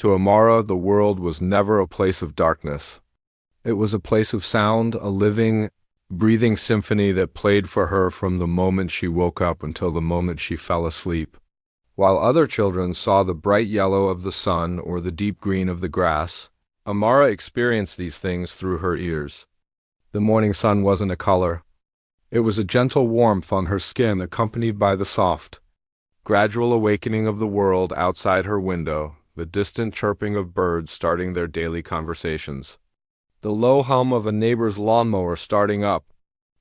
To Amara, the world was never a place of darkness. It was a place of sound, a living, breathing symphony that played for her from the moment she woke up until the moment she fell asleep. While other children saw the bright yellow of the sun or the deep green of the grass, Amara experienced these things through her ears. The morning sun wasn't a color. It was a gentle warmth on her skin accompanied by the soft, gradual awakening of the world outside her window, the distant chirping of birds starting their daily conversations, the low hum of a neighbor's lawnmower starting up,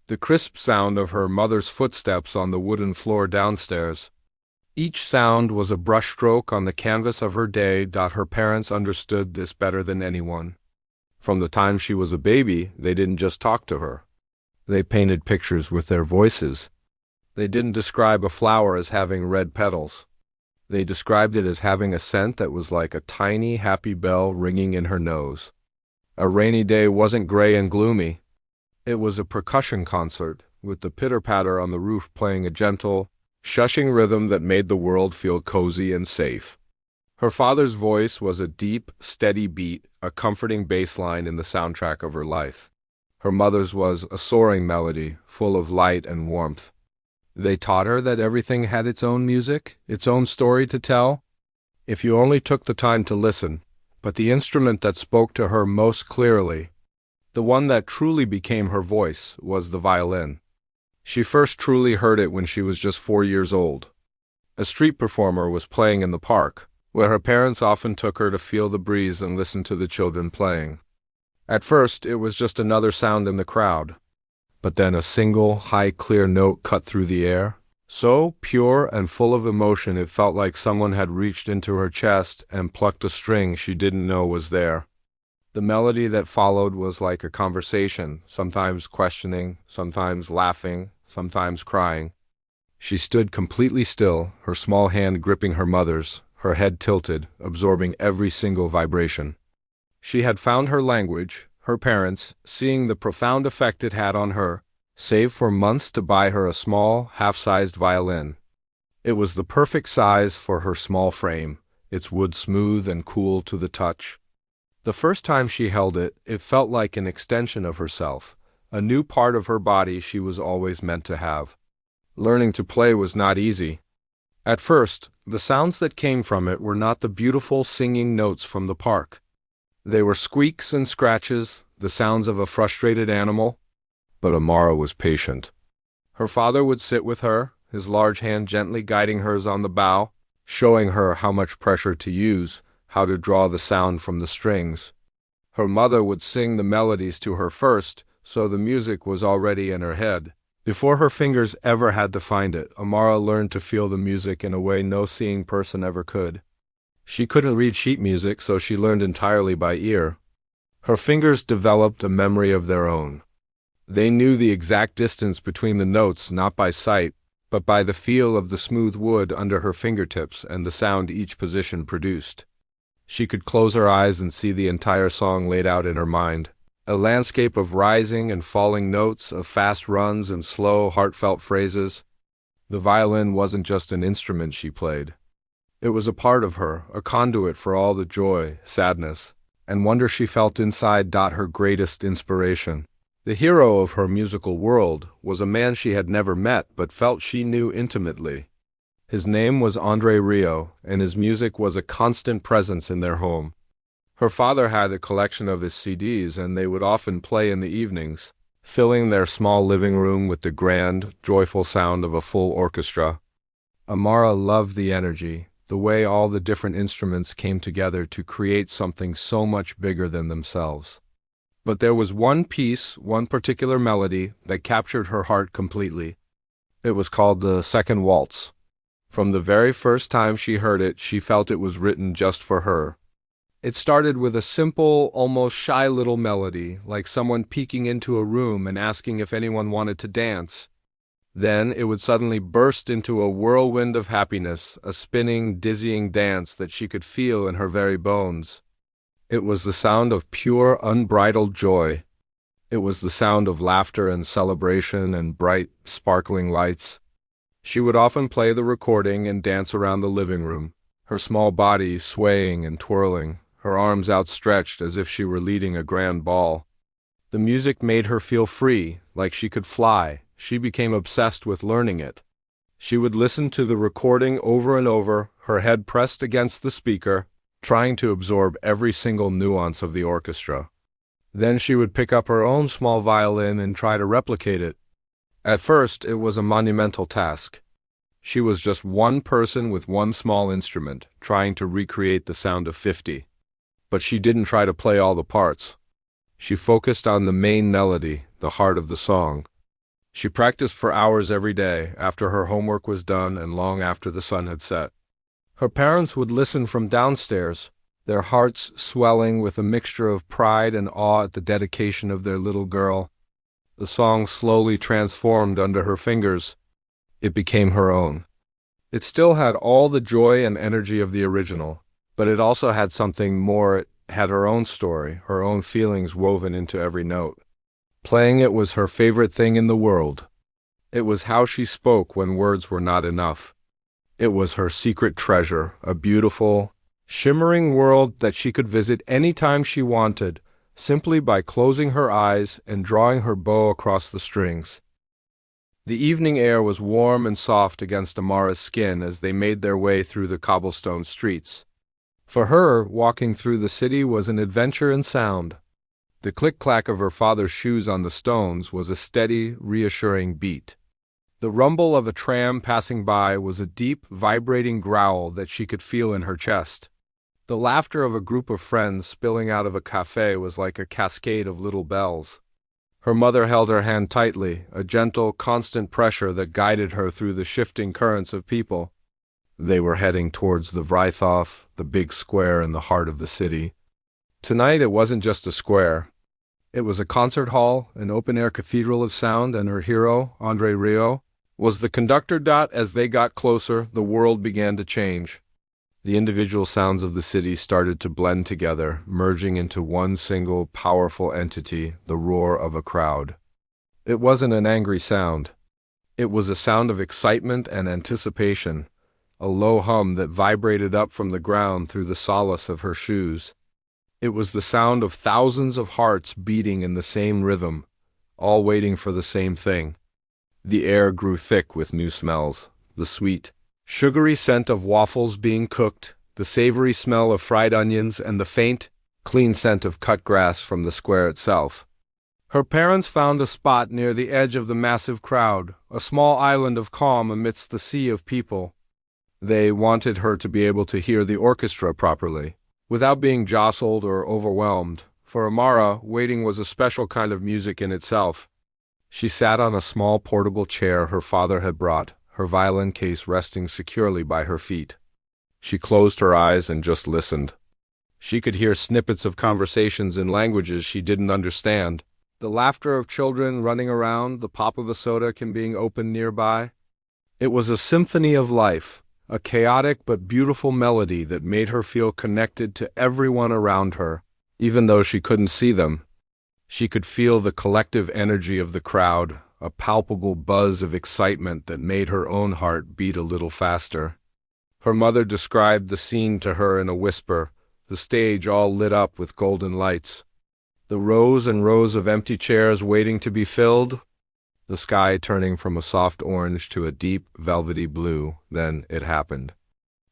the crisp sound of her mother's footsteps on the wooden floor downstairs. Each sound was a brushstroke on the canvas of her day. Her parents understood this better than anyone. From the time she was a baby, they didn't just talk to her. They painted pictures with their voices. They didn't describe a flower as having red petals. They described it as having a scent that was like a tiny, happy bell ringing in her nose. A rainy day wasn't gray and gloomy. It was a percussion concert, with the pitter-patter on the roof playing a gentle, shushing rhythm that made the world feel cozy and safe. Her father's voice was a deep, steady beat, a comforting bass line in the soundtrack of her life. Her mother's was a soaring melody, full of light and warmth. They taught her that everything had its own music, its own story to tell, if you only took the time to listen. But the instrument that spoke to her most clearly, the one that truly became her voice, was the violin. She first truly heard it when she was just 4 years old. A street performer was playing in the park, where her parents often took her to feel the breeze and listen to the children playing. At first, it was just another sound in the crowd. But then a single, high, clear note cut through the air, so pure and full of emotion it felt like someone had reached into her chest and plucked a string she didn't know was there. The melody that followed was like a conversation, sometimes questioning, sometimes laughing, sometimes crying. She stood completely still, her small hand gripping her mother's, her head tilted, absorbing every single vibration. She had found her language, her parents, seeing the profound effect it had on her, saved for months to buy her a small, half-sized violin. It was the perfect size for her small frame, its wood smooth and cool to the touch. The first time she held it, it felt like an extension of herself, a new part of her body she was always meant to have. Learning to play was not easy. At first, the sounds that came from it were not the beautiful singing notes from the park. They were squeaks and scratches, the sounds of a frustrated animal. But Amara was patient. Her father would sit with her, his large hand gently guiding hers on the bow, showing her how much pressure to use, how to draw the sound from the strings. Her mother would sing the melodies to her first, so the music was already in her head. Before her fingers ever had to find it, Amara learned to feel the music in a way no seeing person ever could. She couldn't read sheet music, so she learned entirely by ear. Her fingers developed a memory of their own. They knew the exact distance between the notes not by sight, but by the feel of the smooth wood under her fingertips and the sound each position produced. She could close her eyes and see the entire song laid out in her mind. A landscape of rising and falling notes, of fast runs and slow, heartfelt phrases. The violin wasn't just an instrument she played. It was a part of her, a conduit for all the joy, sadness, and wonder she felt inside. Her greatest inspiration, the hero of her musical world, was a man she had never met but felt she knew intimately. His name was André Rieu, and his music was a constant presence in their home. Her father had a collection of his CDs, and they would often play in the evenings, filling their small living room with the grand, joyful sound of a full orchestra. Amara loved the energy, the way all the different instruments came together to create something so much bigger than themselves. But there was one piece, one particular melody, that captured her heart completely. It was called the Second Waltz. From the very first time she heard it, she felt it was written just for her. It started with a simple, almost shy little melody, like someone peeking into a room and asking if anyone wanted to dance. Then it would suddenly burst into a whirlwind of happiness, a spinning, dizzying dance that she could feel in her very bones. It was the sound of pure, unbridled joy. It was the sound of laughter and celebration and bright, sparkling lights. She would often play the recording and dance around the living room, her small body swaying and twirling, her arms outstretched as if she were leading a grand ball. The music made her feel free, like she could fly. She became obsessed with learning it. She would listen to the recording over and over, her head pressed against the speaker, trying to absorb every single nuance of the orchestra. Then she would pick up her own small violin and try to replicate it. At first, it was a monumental task. She was just one person with one small instrument, trying to recreate the sound of 50. But she didn't try to play all the parts. She focused on the main melody, the heart of the song. She practiced for hours every day, after her homework was done and long after the sun had set. Her parents would listen from downstairs, their hearts swelling with a mixture of pride and awe at the dedication of their little girl. The song slowly transformed under her fingers. It became her own. It still had all the joy and energy of the original, but it also had something more. It had her own story, her own feelings woven into every note. Playing it was her favorite thing in the world. It was how she spoke when words were not enough. It was her secret treasure, a beautiful, shimmering world that she could visit any time she wanted, simply by closing her eyes and drawing her bow across the strings. The evening air was warm and soft against Amara's skin as they made their way through the cobblestone streets. For her, walking through the city was an adventure in sound. The click-clack of her father's shoes on the stones was a steady, reassuring beat. The rumble of a tram passing by was a deep, vibrating growl that she could feel in her chest. The laughter of a group of friends spilling out of a cafe was like a cascade of little bells. Her mother held her hand tightly, a gentle, constant pressure that guided her through the shifting currents of people. They were heading towards the Vrythof, the big square in the heart of the city. Tonight it wasn't just a square. It was a concert hall, an open-air cathedral of sound, and her hero, André Rieu, was the conductor. As they got closer, the world began to change. The individual sounds of the city started to blend together, merging into one single, powerful entity, the roar of a crowd. It wasn't an angry sound. It was a sound of excitement and anticipation, a low hum that vibrated up from the ground through the solace of her shoes. It was the sound of thousands of hearts beating in the same rhythm, all waiting for the same thing. The air grew thick with new smells, the sweet, sugary scent of waffles being cooked, the savory smell of fried onions, and the faint, clean scent of cut grass from the square itself. Her parents found a spot near the edge of the massive crowd, a small island of calm amidst the sea of people. They wanted her to be able to hear the orchestra properly, without being jostled or overwhelmed. For Amara, waiting was a special kind of music in itself. She sat on a small portable chair her father had brought, her violin case resting securely by her feet. She closed her eyes and just listened. She could hear snippets of conversations in languages she didn't understand, the laughter of children running around, the pop of a soda can being opened nearby. It was a symphony of life, a chaotic but beautiful melody that made her feel connected to everyone around her, even though she couldn't see them. She could feel the collective energy of the crowd, a palpable buzz of excitement that made her own heart beat a little faster. Her mother described the scene to her in a whisper, the stage all lit up with golden lights. The rows and rows of empty chairs waiting to be filled, the sky turning from a soft orange to a deep, velvety blue. Then it happened.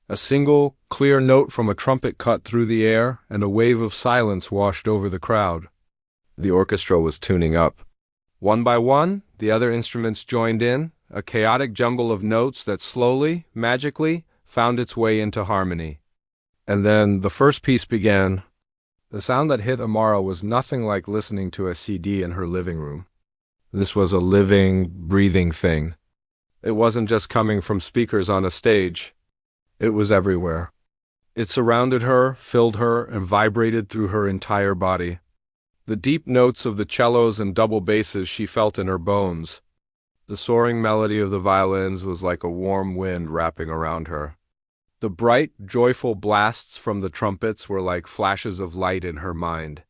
A single, clear note from a trumpet cut through the air, and a wave of silence washed over the crowd. The orchestra was tuning up. One by one, the other instruments joined in, a chaotic jumble of notes that slowly, magically, found its way into harmony. And then the first piece began. The sound that hit Amara was nothing like listening to a CD in her living room. This was a living, breathing thing. It wasn't just coming from speakers on a stage. It was everywhere. It surrounded her, filled her, and vibrated through her entire body. The deep notes of the cellos and double basses she felt in her bones. The soaring melody of the violins was like a warm wind wrapping around her. The bright, joyful blasts from the trumpets were like flashes of light in her mind.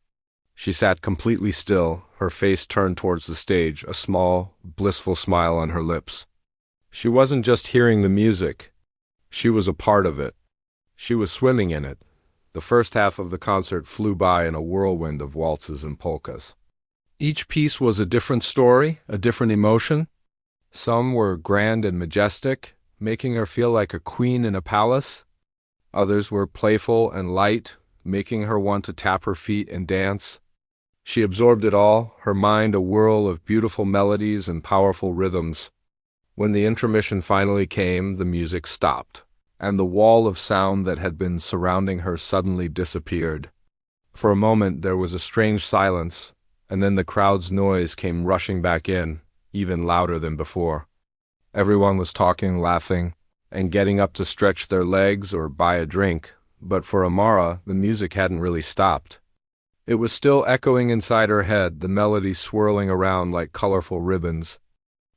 She sat completely still, her face turned towards the stage, a small, blissful smile on her lips. She wasn't just hearing the music. She was a part of it. She was swimming in it. The first half of the concert flew by in a whirlwind of waltzes and polkas. Each piece was a different story, a different emotion. Some were grand and majestic, making her feel like a queen in a palace. Others were playful and light, making her want to tap her feet and dance. She absorbed it all, her mind a whirl of beautiful melodies and powerful rhythms. When the intermission finally came, the music stopped, and the wall of sound that had been surrounding her suddenly disappeared. For a moment there was a strange silence, and then the crowd's noise came rushing back in, even louder than before. Everyone was talking, laughing, and getting up to stretch their legs or buy a drink, but for Amara, the music hadn't really stopped. It was still echoing inside her head, the melody swirling around like colorful ribbons.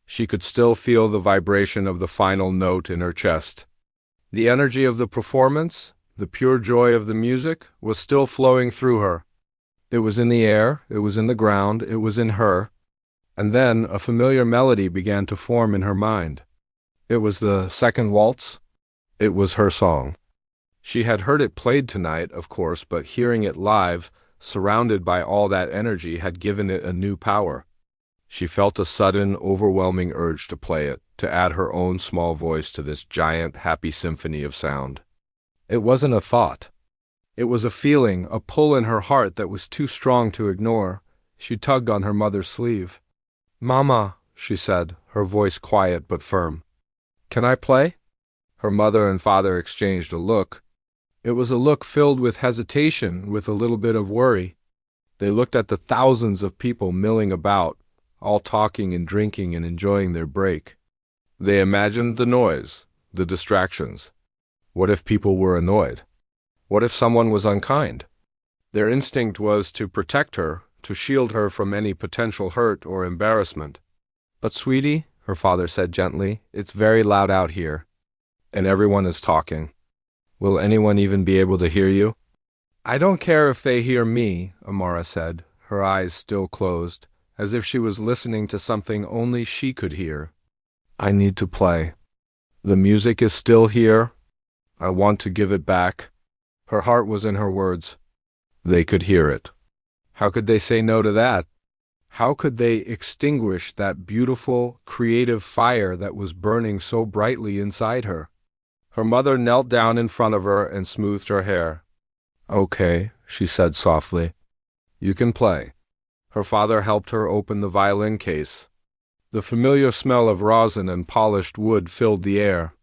She could still feel the vibration of the final note in her chest. The energy of the performance, the pure joy of the music, was still flowing through her. It was in the air, it was in the ground, it was in her. And then a familiar melody began to form in her mind. It was the second waltz. It was her song. She had heard it played tonight, of course, but hearing it live, surrounded by all that energy, had given it a new power. She felt a sudden, overwhelming urge to play it, to add her own small voice to this giant, happy symphony of sound. It wasn't a thought. It was a feeling, a pull in her heart that was too strong to ignore. She tugged on her mother's sleeve. "Mama," she said, her voice quiet but firm. "Can I play?" Her mother and father exchanged a look. It was a look filled with hesitation, with a little bit of worry. They looked at the thousands of people milling about, all talking and drinking and enjoying their break. They imagined the noise, the distractions. What if people were annoyed? What if someone was unkind? Their instinct was to protect her, to shield her from any potential hurt or embarrassment. "But sweetie," her father said gently, "it's very loud out here, and everyone is talking. Will anyone even be able to hear you?" "I don't care if they hear me," Amara said, her eyes still closed, as if she was listening to something only she could hear. "I need to play. The music is still here. I want to give it back." Her heart was in her words. They could hear it. How could they say no to that? How could they extinguish that beautiful, creative fire that was burning so brightly inside her? Her mother knelt down in front of her and smoothed her hair. "Okay," she said softly. "You can play." Her father helped her open the violin case. The familiar smell of rosin and polished wood filled the air.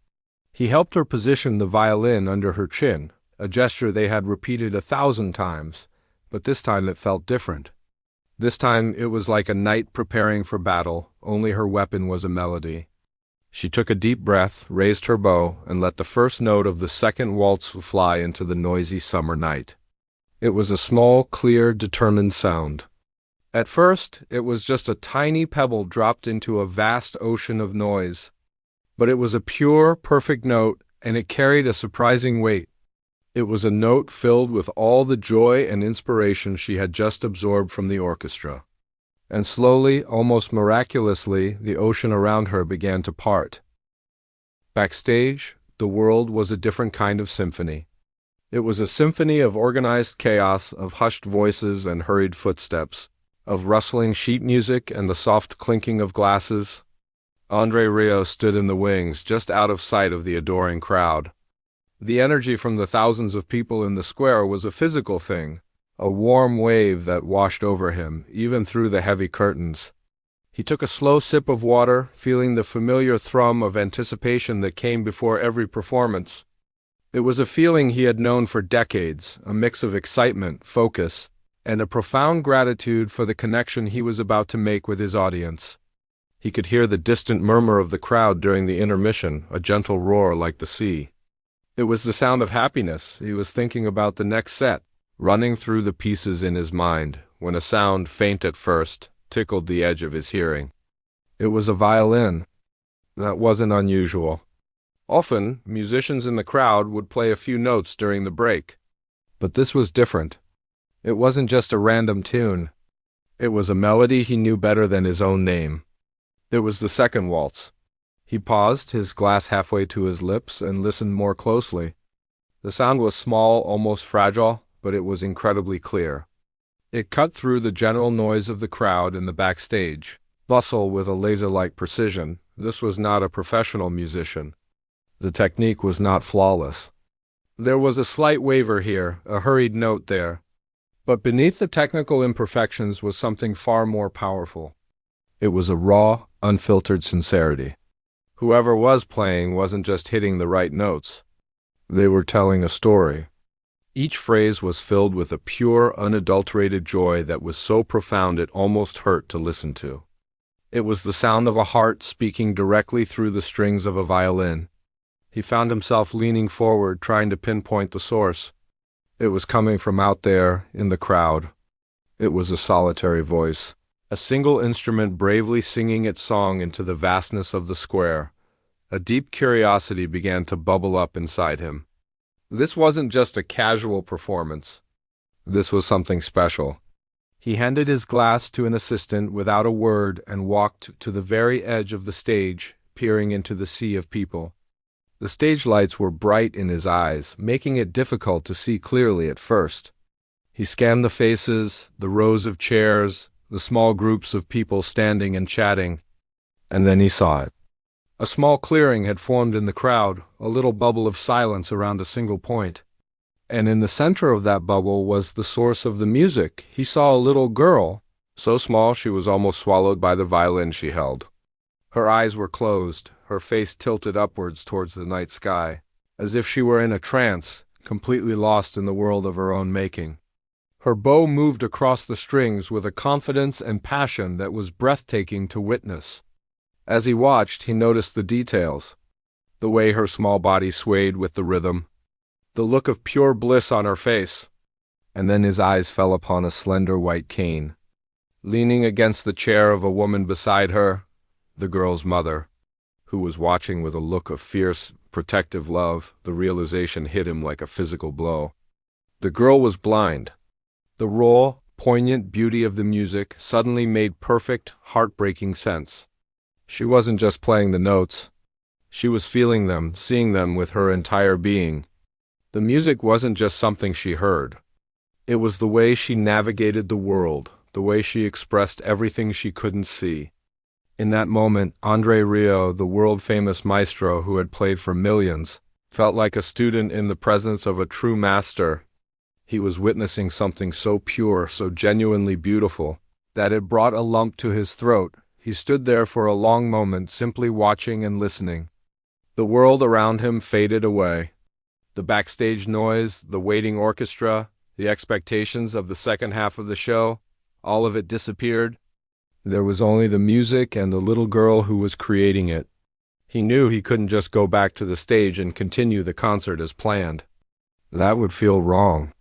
He helped her position the violin under her chin, a gesture they had repeated 1,000 times, but this time it felt different. This time it was like a knight preparing for battle, only her weapon was a melody. She took a deep breath, raised her bow, and let the first note of the second waltz fly into the noisy summer night. It was a small, clear, determined sound. At first, it was just a tiny pebble dropped into a vast ocean of noise. But it was a pure, perfect note, and it carried a surprising weight. It was a note filled with all the joy and inspiration she had just absorbed from the orchestra. And slowly, almost miraculously, the ocean around her began to part. Backstage, the world was a different kind of symphony. It was a symphony of organized chaos, of hushed voices and hurried footsteps, of rustling sheet music and the soft clinking of glasses. André Rieu stood in the wings, just out of sight of the adoring crowd. The energy from the thousands of people in the square was a physical thing, a warm wave that washed over him, even through the heavy curtains. He took a slow sip of water, feeling the familiar thrum of anticipation that came before every performance. It was a feeling he had known for decades, a mix of excitement, focus, and a profound gratitude for the connection he was about to make with his audience. He could hear the distant murmur of the crowd during the intermission, a gentle roar like the sea. It was the sound of happiness. He was thinking about the next set, running through the pieces in his mind, when a sound, faint at first, tickled the edge of his hearing. It was a violin. That wasn't unusual. Often, musicians in the crowd would play a few notes during the break. But this was different. It wasn't just a random tune. It was a melody he knew better than his own name. It was the second waltz. He paused, his glass halfway to his lips, and listened more closely. The sound was small, almost fragile, but it was incredibly clear. It cut through the general noise of the crowd in the backstage bustle with a laser-like precision. This was not a professional musician. The technique was not flawless. There was a slight waver here, a hurried note there. But beneath the technical imperfections was something far more powerful. It was a raw, unfiltered sincerity. Whoever was playing wasn't just hitting the right notes. They were telling a story. Each phrase was filled with a pure, unadulterated joy that was so profound it almost hurt to listen to. It was the sound of a heart speaking directly through the strings of a violin. He found himself leaning forward, trying to pinpoint the source. It was coming from out there, in the crowd. It was a solitary voice, a single instrument bravely singing its song into the vastness of the square. A deep curiosity began to bubble up inside him. This wasn't just a casual performance. This was something special. He handed his glass to an assistant without a word and walked to the very edge of the stage, peering into the sea of people. The stage lights were bright in his eyes, making it difficult to see clearly at first. He scanned the faces, the rows of chairs, the small groups of people standing and chatting, and then he saw it. A small clearing had formed in the crowd, a little bubble of silence around a single point. And in the center of that bubble was the source of the music. He saw a little girl, so small she was almost swallowed by the violin she held. Her eyes were closed, her face tilted upwards towards the night sky, as if she were in a trance, completely lost in the world of her own making. Her bow moved across the strings with a confidence and passion that was breathtaking to witness. As he watched, he noticed the details, the way her small body swayed with the rhythm, the look of pure bliss on her face, and then his eyes fell upon a slender white cane. Leaning against the chair of a woman beside her, the girl's mother, who was watching with a look of fierce, protective love. The realization hit him like a physical blow. The girl was blind. The raw, poignant beauty of the music suddenly made perfect, heartbreaking sense. She wasn't just playing the notes. She was feeling them, seeing them with her entire being. The music wasn't just something she heard. It was the way she navigated the world, the way she expressed everything she couldn't see. In that moment, André Rieu, the world-famous maestro who had played for millions, felt like a student in the presence of a true master. He was witnessing something so pure, so genuinely beautiful, that it brought a lump to his throat. He stood there for a long moment, simply watching and listening. The world around him faded away. The backstage noise, the waiting orchestra, the expectations of the second half of the show, all of it disappeared. There was only the music and the little girl who was creating it. He knew he couldn't just go back to the stage and continue the concert as planned. That would feel wrong.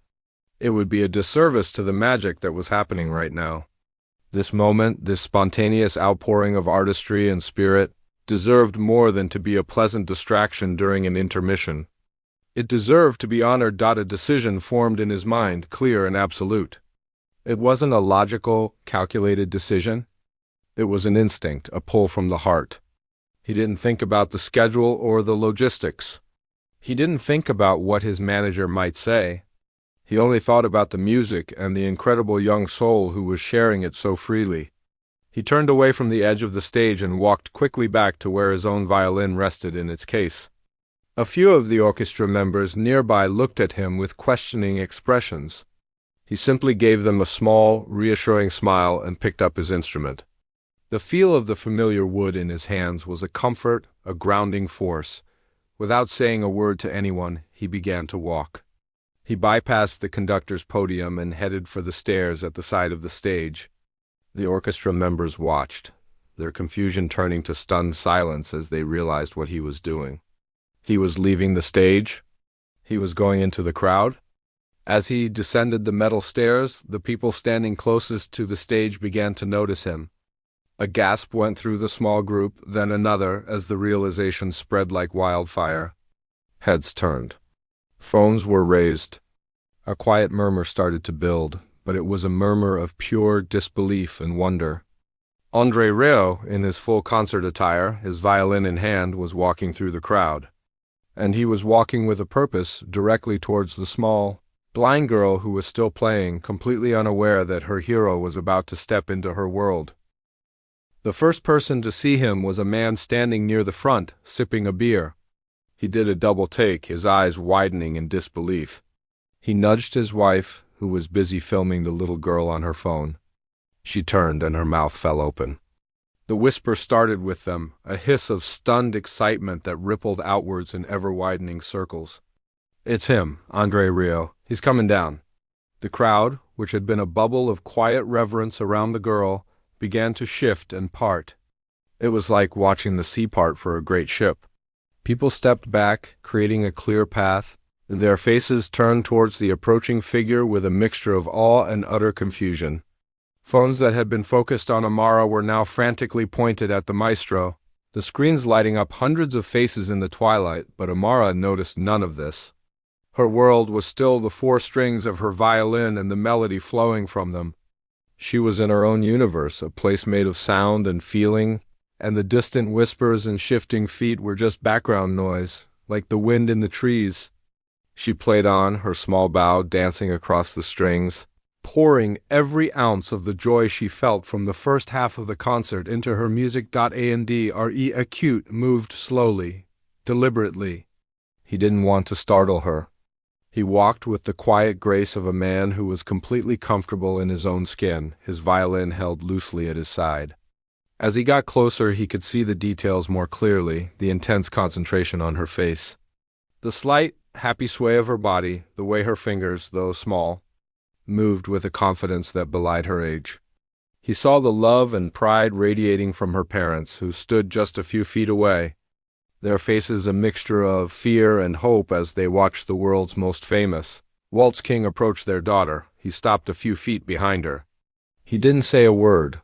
It would be a disservice to the magic that was happening right now. This moment, this spontaneous outpouring of artistry and spirit, deserved more than to be a pleasant distraction during an intermission. It deserved to be honored. A decision formed in his mind, clear and absolute. It wasn't a logical, calculated decision. It was an instinct, a pull from the heart. He didn't think about the schedule or the logistics. He didn't think about what his manager might say. He only thought about the music and the incredible young soul who was sharing it so freely. He turned away from the edge of the stage and walked quickly back to where his own violin rested in its case. A few of the orchestra members nearby looked at him with questioning expressions. He simply gave them a small, reassuring smile and picked up his instrument. The feel of the familiar wood in his hands was a comfort, a grounding force. Without saying a word to anyone, he began to walk. He bypassed the conductor's podium and headed for the stairs at the side of the stage. The orchestra members watched, their confusion turning to stunned silence as they realized what he was doing. He was leaving the stage. He was going into the crowd. As he descended the metal stairs, the people standing closest to the stage began to notice him. A gasp went through the small group, then another, as the realization spread like wildfire. Heads turned. Phones were raised. A quiet murmur started to build, but it was a murmur of pure disbelief and wonder. André Rieu, in his full concert attire, his violin in hand, was walking through the crowd. and he was walking with a purpose directly towards the small, blind girl who was still playing, completely unaware that her hero was about to step into her world. The first person to see him was a man standing near the front, sipping a beer. He did a double take, his eyes widening in disbelief. He nudged his wife, who was busy filming the little girl on her phone. She turned and her mouth fell open. The whisper started with them, a hiss of stunned excitement that rippled outwards in ever-widening circles. "It's him, André Rieu. He's coming down." The crowd, which had been a bubble of quiet reverence around the girl, began to shift and part. It was like watching the sea part for a great ship. People stepped back, creating a clear path, their faces turned towards the approaching figure with a mixture of awe and utter confusion. Phones that had been focused on Amara were now frantically pointed at the maestro, the screens lighting up hundreds of faces in the twilight, but Amara noticed none of this. Her world was still the four strings of her violin and the melody flowing from them. She was in her own universe, a place made of sound and feeling, and the distant whispers and shifting feet were just background noise, like the wind in the trees. She played on, her small bow dancing across the strings, pouring every ounce of the joy she felt from the first half of the concert into her music. André Rieu moved slowly, deliberately. He didn't want to startle her. He walked with the quiet grace of a man who was completely comfortable in his own skin, his violin held loosely at his side. As he got closer, he could see the details more clearly, the intense concentration on her face. The slight, happy sway of her body, the way her fingers, though small, moved with a confidence that belied her age. He saw the love and pride radiating from her parents, who stood just a few feet away, their faces a mixture of fear and hope as they watched the world's most famous Waltz king approach their daughter. He stopped a few feet behind her. He didn't say a word.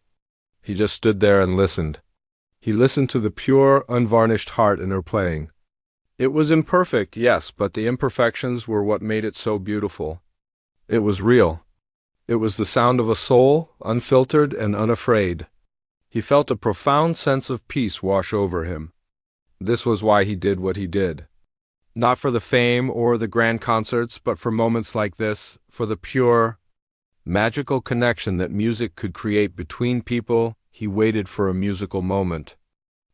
He just stood there and listened. He listened to the pure, unvarnished heart in her playing. It was imperfect, yes, but the imperfections were what made it so beautiful. It was real. It was the sound of a soul, unfiltered and unafraid. He felt a profound sense of peace wash over him. This was why he did what he did. Not for the fame or the grand concerts, but for moments like this, for the pure, magical connection that music could create between people. He waited for a musical moment,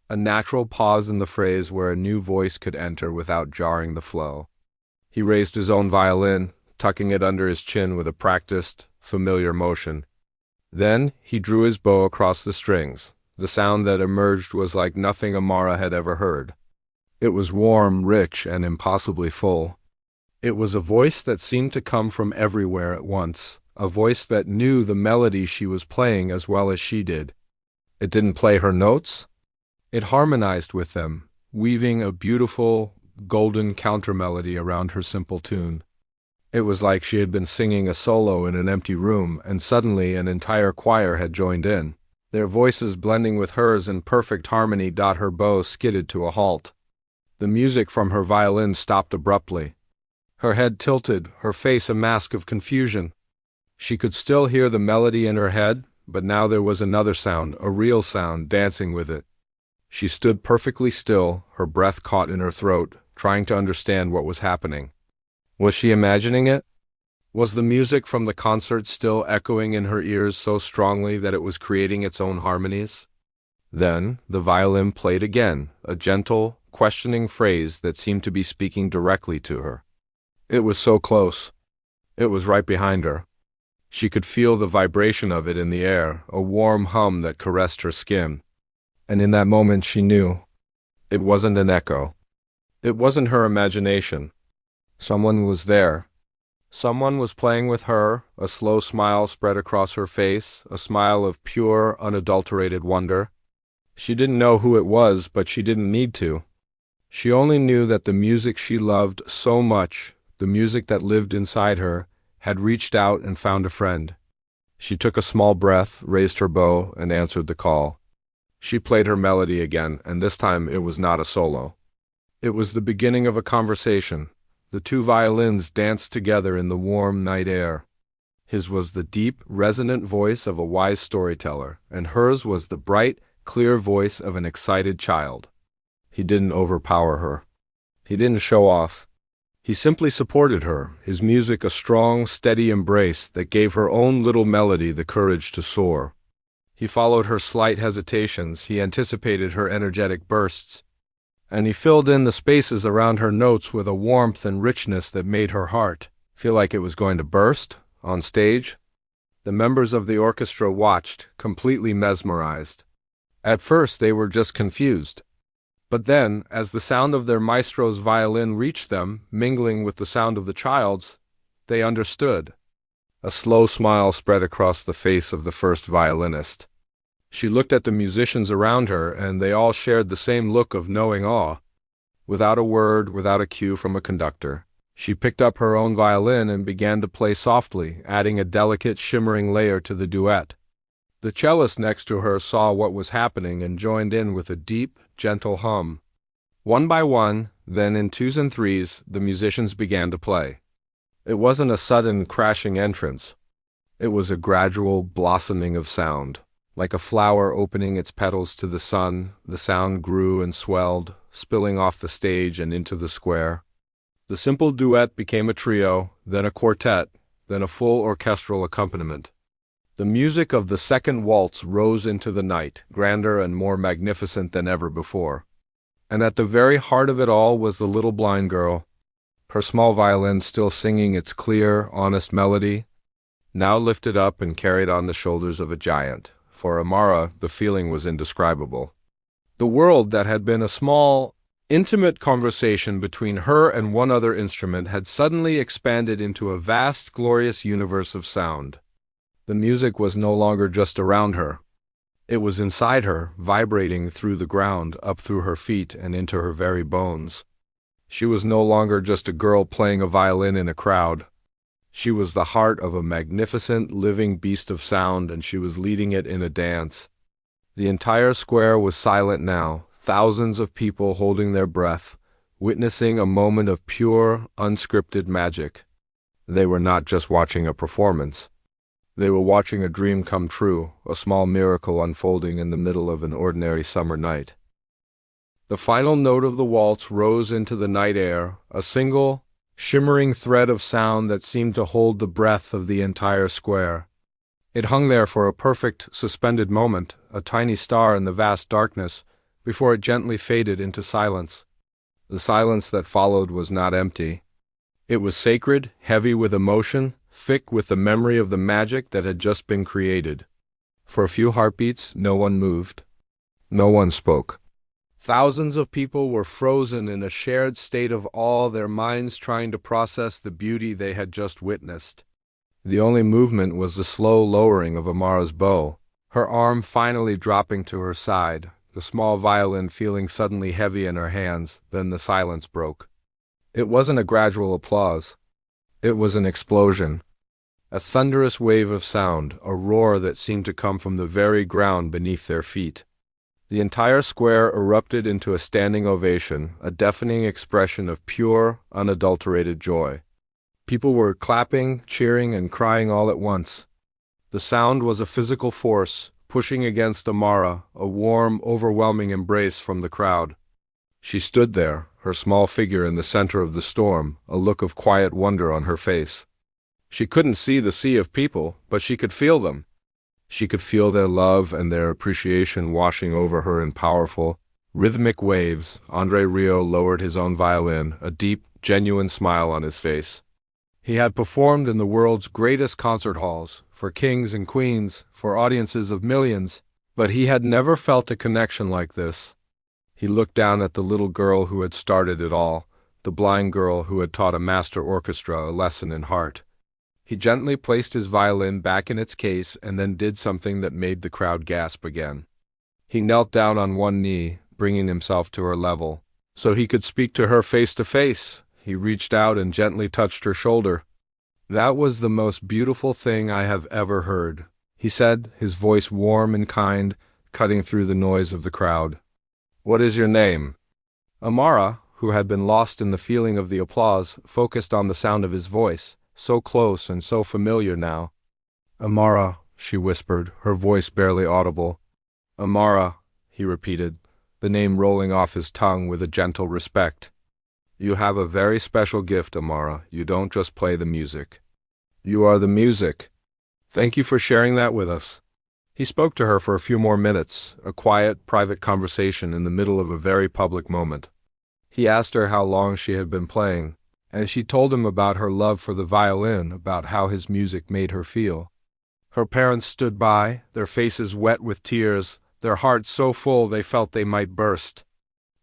a natural pause in the phrase where a new voice could enter without jarring the flow. He raised his own violin, tucking it under his chin with a practiced, familiar motion. Then he drew his bow across the strings. The sound that emerged was like nothing Amara had ever heard. It was warm, rich, and impossibly full. It was a voice that seemed to come from everywhere at once, a voice that knew the melody she was playing as well as she did. It didn't play her notes. It harmonized with them, weaving a beautiful, golden countermelody around her simple tune. It was like she had been singing a solo in an empty room, and suddenly an entire choir had joined in, their voices blending with hers in perfect harmony. Her bow skidded to a halt. The music from her violin stopped abruptly. Her head tilted, her face a mask of confusion. She could still hear the melody in her head, but now there was another sound, a real sound, dancing with it. She stood perfectly still, her breath caught in her throat, trying to understand what was happening. Was she imagining it? Was the music from the concert still echoing in her ears so strongly that it was creating its own harmonies? Then the violin played again, a gentle, questioning phrase that seemed to be speaking directly to her. It was so close. It was right behind her. She could feel the vibration of it in the air, a warm hum that caressed her skin. And in that moment she knew. It wasn't an echo. It wasn't her imagination. Someone was there. Someone was playing with her, a slow smile spread across her face, a smile of pure, unadulterated wonder. She didn't know who it was, but she didn't need to. She only knew that the music she loved so much, the music that lived inside her, had reached out and found a friend. She took a small breath, raised her bow, and answered the call. She played her melody again, and this time it was not a solo. It was the beginning of a conversation. The two violins danced together in the warm night air. His was the deep, resonant voice of a wise storyteller, and hers was the bright, clear voice of an excited child. He didn't overpower her. He didn't show off. He simply supported her, his music a strong, steady embrace that gave her own little melody the courage to soar. He followed her slight hesitations, he anticipated her energetic bursts, and he filled in the spaces around her notes with a warmth and richness that made her heart feel like it was going to burst on stage. The members of the orchestra watched, completely mesmerized. At first they were just confused. But then, as the sound of their maestro's violin reached them, mingling with the sound of the child's, they understood. A slow smile spread across the face of the first violinist. She looked at the musicians around her, and they all shared the same look of knowing awe. Without a word, without a cue from a conductor, she picked up her own violin and began to play softly, adding a delicate, shimmering layer to the duet. The cellist next to her saw what was happening and joined in with a deep, gentle hum. One by one, then in twos and threes, the musicians began to play. It wasn't a sudden, crashing entrance. It was a gradual blossoming of sound. Like a flower opening its petals to the sun, the sound grew and swelled, spilling off the stage and into the square. The simple duet became a trio, then a quartet, then a full orchestral accompaniment. The music of the second waltz rose into the night, grander and more magnificent than ever before. And at the very heart of it all was the little blind girl, her small violin still singing its clear, honest melody, now lifted up and carried on the shoulders of a giant. For Amara, the feeling was indescribable. The world that had been a small, intimate conversation between her and one other instrument had suddenly expanded into a vast, glorious universe of sound. The music was no longer just around her. It was inside her, vibrating through the ground, up through her feet, and into her very bones. She was no longer just a girl playing a violin in a crowd. She was the heart of a magnificent, living beast of sound, and she was leading it in a dance. The entire square was silent now, thousands of people holding their breath, witnessing a moment of pure, unscripted magic. They were not just watching a performance. They were watching a dream come true, a small miracle unfolding in the middle of an ordinary summer night. The final note of the waltz rose into the night air, a single, shimmering thread of sound that seemed to hold the breath of the entire square. It hung there for a perfect, suspended moment, a tiny star in the vast darkness, before it gently faded into silence. The silence that followed was not empty. It was sacred, heavy with emotion, thick with the memory of the magic that had just been created. For a few heartbeats, no one moved. No one spoke. Thousands of people were frozen in a shared state of awe, their minds trying to process the beauty they had just witnessed. The only movement was the slow lowering of Amara's bow, her arm finally dropping to her side, the small violin feeling suddenly heavy in her hands. Then the silence broke. It wasn't a gradual applause. It was an explosion. A thunderous wave of sound, a roar that seemed to come from the very ground beneath their feet. The entire square erupted into a standing ovation, a deafening expression of pure, unadulterated joy. People were clapping, cheering, and crying all at once. The sound was a physical force, pushing against Amara, a warm, overwhelming embrace from the crowd. She stood there, her small figure in the center of the storm, a look of quiet wonder on her face. She couldn't see the sea of people, but she could feel them. She could feel their love and their appreciation washing over her in powerful, rhythmic waves. André Rieu lowered his own violin, a deep, genuine smile on his face. He had performed in the world's greatest concert halls, for kings and queens, for audiences of millions, but he had never felt a connection like this. He looked down at the little girl who had started it all, the blind girl who had taught a master orchestra a lesson in heart. He gently placed his violin back in its case and then did something that made the crowd gasp again. He knelt down on one knee, bringing himself to her level, so he could speak to her face to face. He reached out and gently touched her shoulder. "That was the most beautiful thing I have ever heard," he said, his voice warm and kind, cutting through the noise of the crowd. "What is your name?" Amara, who had been lost in the feeling of the applause, focused on the sound of his voice, so close and so familiar now. "Amara," she whispered, her voice barely audible. "Amara," he repeated, the name rolling off his tongue with a gentle respect. You have a very special gift, Amara. You don't just play the music. You are the music. Thank you for sharing that with us. He spoke to her for a few more minutes, a quiet, private conversation in the middle of a very public moment. He asked her how long she had been playing, and she told him about her love for the violin, about how his music made her feel. Her parents stood by, their faces wet with tears, their hearts so full they felt they might burst.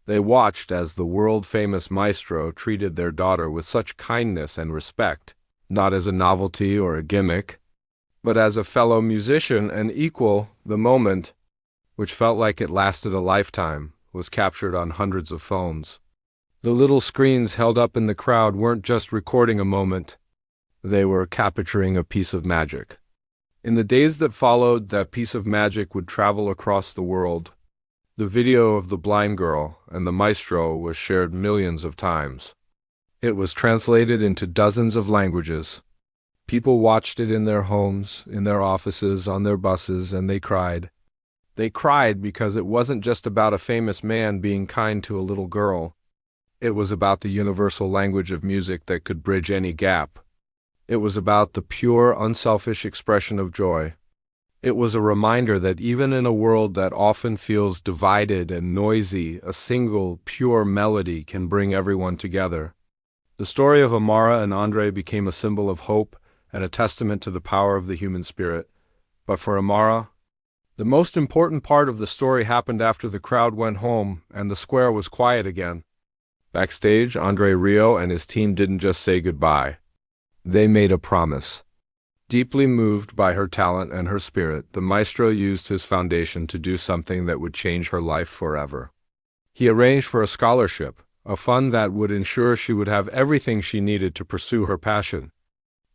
They watched as the world-famous maestro treated their daughter with such kindness and respect, not as a novelty or a gimmick, but as a fellow musician and equal. The moment, which felt like it lasted a lifetime, was captured on hundreds of phones. The little screens held up in the crowd weren't just recording a moment, they were capturing a piece of magic. In the days that followed, that piece of magic would travel across the world. The video of the blind girl and the maestro was shared millions of times. It was translated into dozens of languages. People watched it in their homes, in their offices, on their buses, and they cried. They cried because it wasn't just about a famous man being kind to a little girl. It was about the universal language of music that could bridge any gap. It was about the pure, unselfish expression of joy. It was a reminder that even in a world that often feels divided and noisy, a single, pure melody can bring everyone together. The story of Amara and André became a symbol of hope and a testament to the power of the human spirit. But for Amara, the most important part of the story happened after the crowd went home and the square was quiet again. Backstage, André Rieu and his team didn't just say goodbye. They made a promise. Deeply moved by her talent and her spirit, the maestro used his foundation to do something that would change her life forever. He arranged for a scholarship, a fund that would ensure she would have everything she needed to pursue her passion.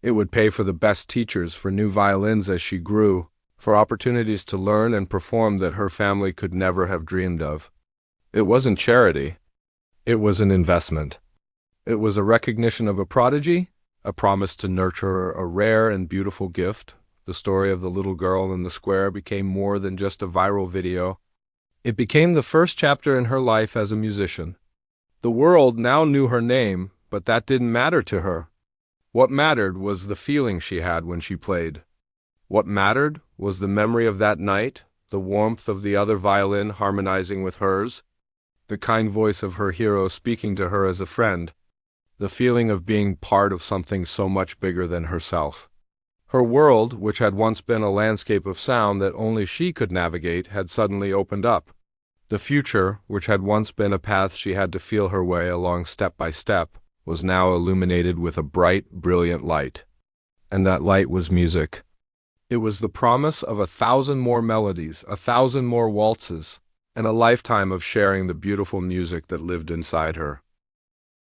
It would pay for the best teachers, for new violins as she grew, for opportunities to learn and perform that her family could never have dreamed of. It wasn't charity. It was an investment. It was a recognition of a prodigy, a promise to nurture a rare and beautiful gift. The story of the little girl in the square became more than just a viral video. It became the first chapter in her life as a musician. The world now knew her name, but that didn't matter to her. What mattered was the feeling she had when she played. What mattered was the memory of that night, the warmth of the other violin harmonizing with hers, the kind voice of her hero speaking to her as a friend, the feeling of being part of something so much bigger than herself. Her world, which had once been a landscape of sound that only she could navigate, had suddenly opened up. The future, which had once been a path she had to feel her way along step by step, was now illuminated with a bright, brilliant light. And that light was music. It was the promise of 1,000 more melodies, 1,000 more waltzes, and a lifetime of sharing the beautiful music that lived inside her.